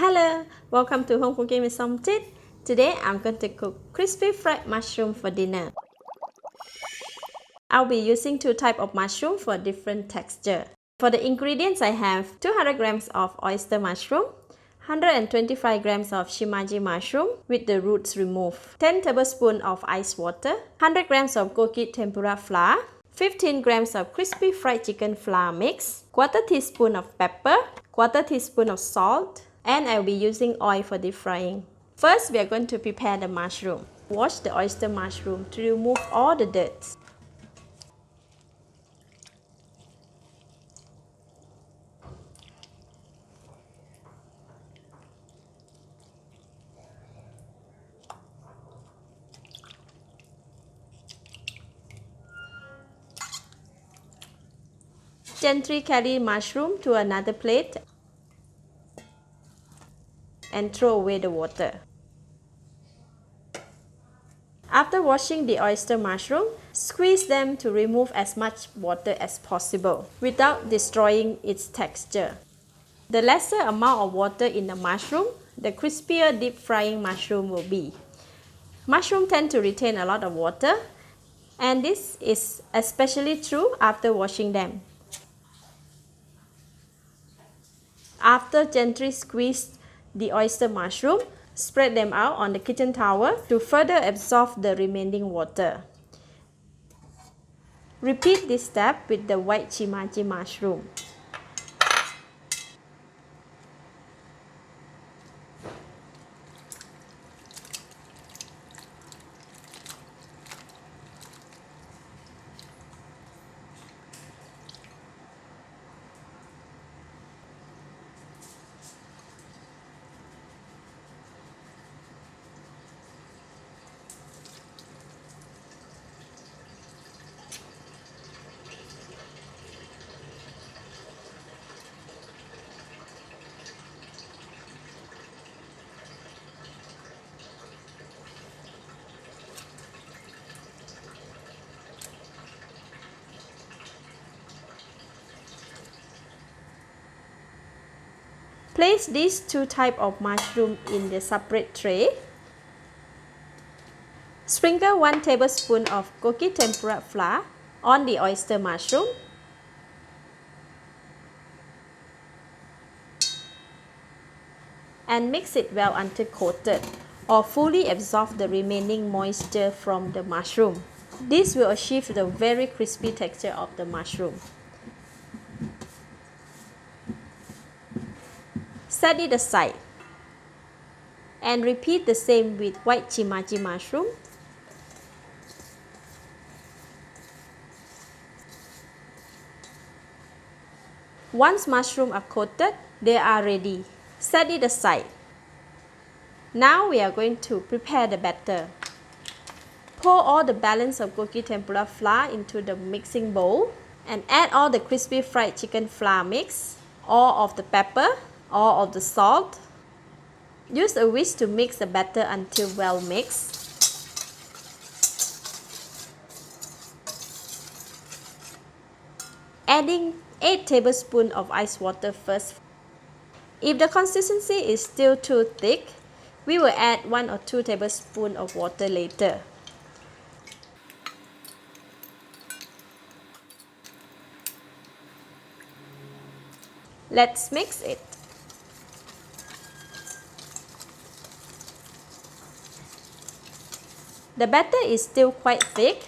Hello, welcome to Home Cooking with Somethit. Today I'm going to cook crispy fried mushroom for dinner. I'll be using two types of mushroom for different texture. For the ingredients, I have 200 grams of oyster mushroom, 125 grams of shimaji mushroom with the roots removed, 10 tablespoons of ice water, 100 grams of goki tempura flour, 15 grams of crispy fried chicken flour mix, quarter teaspoon of pepper, quarter teaspoon of salt, and I'll be using oil for deep frying. First, we are going to prepare the mushroom. Wash the oyster mushroom to remove all the dirt. Gently carry mushroom to another plate and throw away the water. After washing the oyster mushroom, squeeze them to remove as much water as possible without destroying its texture. The lesser amount of water in the mushroom, the crispier deep frying mushroom will be. Mushrooms tend to retain a lot of water, and this is especially true after washing them. After gently squeeze the oyster mushroom, spread them out on the kitchen towel to further absorb the remaining water. Repeat this step with the white shimaji mushroom. Place these two types of mushroom in the separate tray. Sprinkle 1 tablespoon of goki tempura flour on the oyster mushroom. And mix it well until coated or fully absorb the remaining moisture from the mushroom. This will achieve the very crispy texture of the mushroom. Set it aside and repeat the same with white shimaji mushroom. Once mushrooms are coated, they are ready. Set it aside. Now we are going to prepare the batter. Pour all the balance of goki tempura flour into the mixing bowl and add all the crispy fried chicken flour mix, all of the pepper, all of the salt. Use a whisk to mix the batter until well mixed. Adding 8 tablespoons of ice water first. If the consistency is still too thick, we will add 1 or 2 tablespoons of water later. Let's mix it. The batter is still quite thick,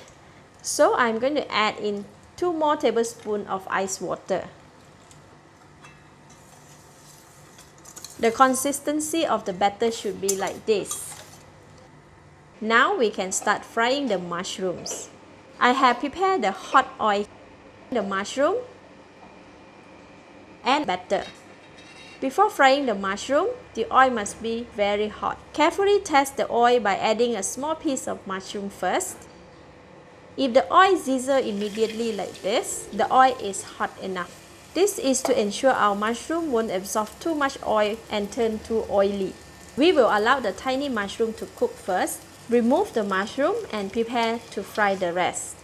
so I'm going to add in 2 more tablespoons of ice water. The consistency of the batter should be like this. Now we can start frying the mushrooms. I have prepared the hot oil, the mushroom, and batter. Before frying the mushroom, the oil must be very hot. Carefully test the oil by adding a small piece of mushroom first. If the oil sizzles immediately like this, the oil is hot enough. This is to ensure our mushroom won't absorb too much oil and turn too oily. We will allow the tiny mushroom to cook first, remove the mushroom and prepare to fry the rest.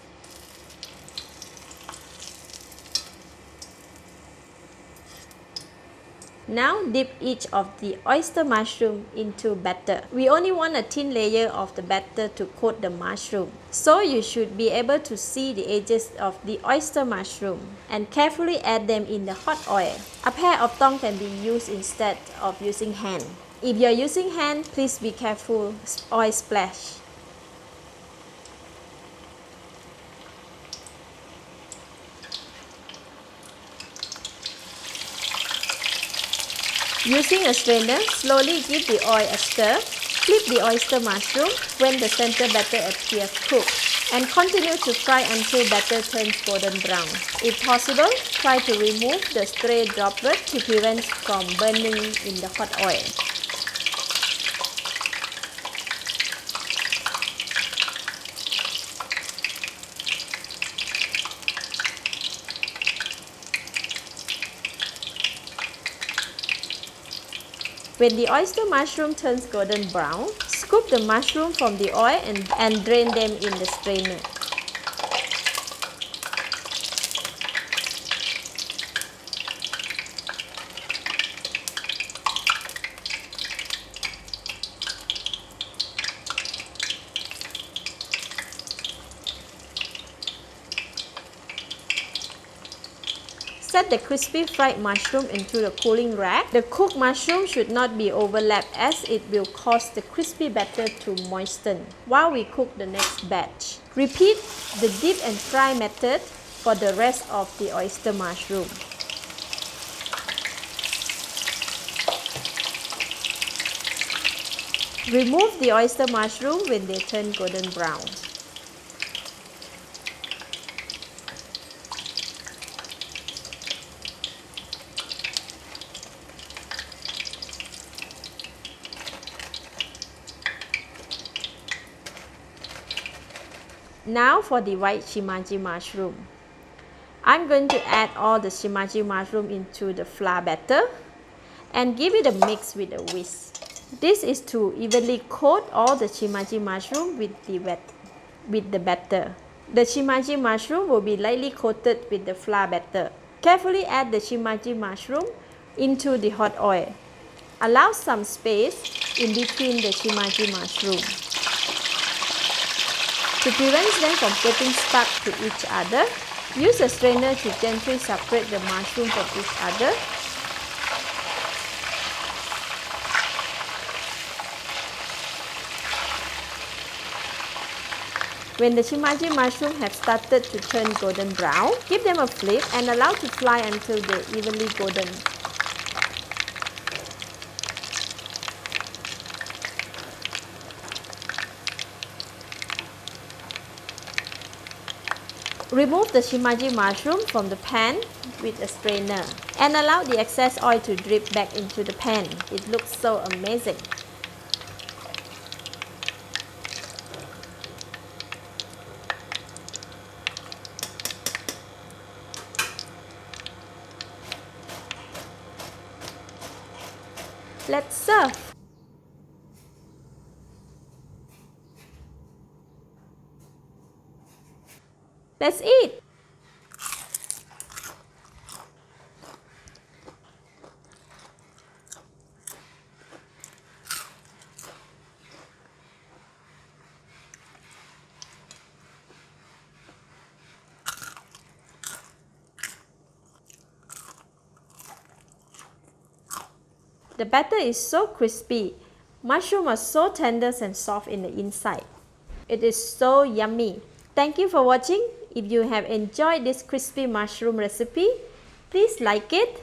Now dip each of the oyster mushroom into batter. We only want a thin layer of the batter to coat the mushroom. So you should be able to see the edges of the oyster mushroom and carefully add them in the hot oil. A pair of tongs can be used instead of using hand. If you are using hand, please be careful, oil splash. Using a strainer, slowly give the oil a stir. Flip the oyster mushroom when the center batter appears cooked and continue to fry until batter turns golden brown. If possible, try to remove the stray droplet to prevent from burning in the hot oil. When the oyster mushroom turns golden brown, scoop the mushroom from the oil and drain them in the strainer. Set the crispy fried mushroom into the cooling rack. The cooked mushroom should not be overlapped as it will cause the crispy batter to moisten while we cook the next batch. Repeat the dip and fry method for the rest of the oyster mushroom. Remove the oyster mushroom when they turn golden brown. Now for the white shimaji mushroom. I'm going to add all the shimaji mushroom into the flour batter and give it a mix with a whisk. This is to evenly coat all the shimaji mushroom with the batter. The shimaji mushroom will be lightly coated with the flour batter. Carefully add the shimaji mushroom into the hot oil. Allow some space in between the shimaji mushroom. To prevent them from getting stuck to each other, use a strainer to gently separate the mushroom from each other. When the shimaji mushroom have started to turn golden brown, give them a flip and allow to fry until they evenly golden. Remove the shimaji mushroom from the pan with a strainer and allow the excess oil to drip back into the pan. It looks so amazing. Let's serve. Let's eat. The batter is so crispy. Mushroom are so tender and soft in the inside. It is so yummy. Thank you for watching. If you have enjoyed this crispy mushroom recipe, please like it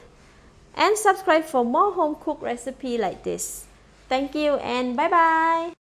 and subscribe for more home cooked recipe like this. Thank you and bye bye.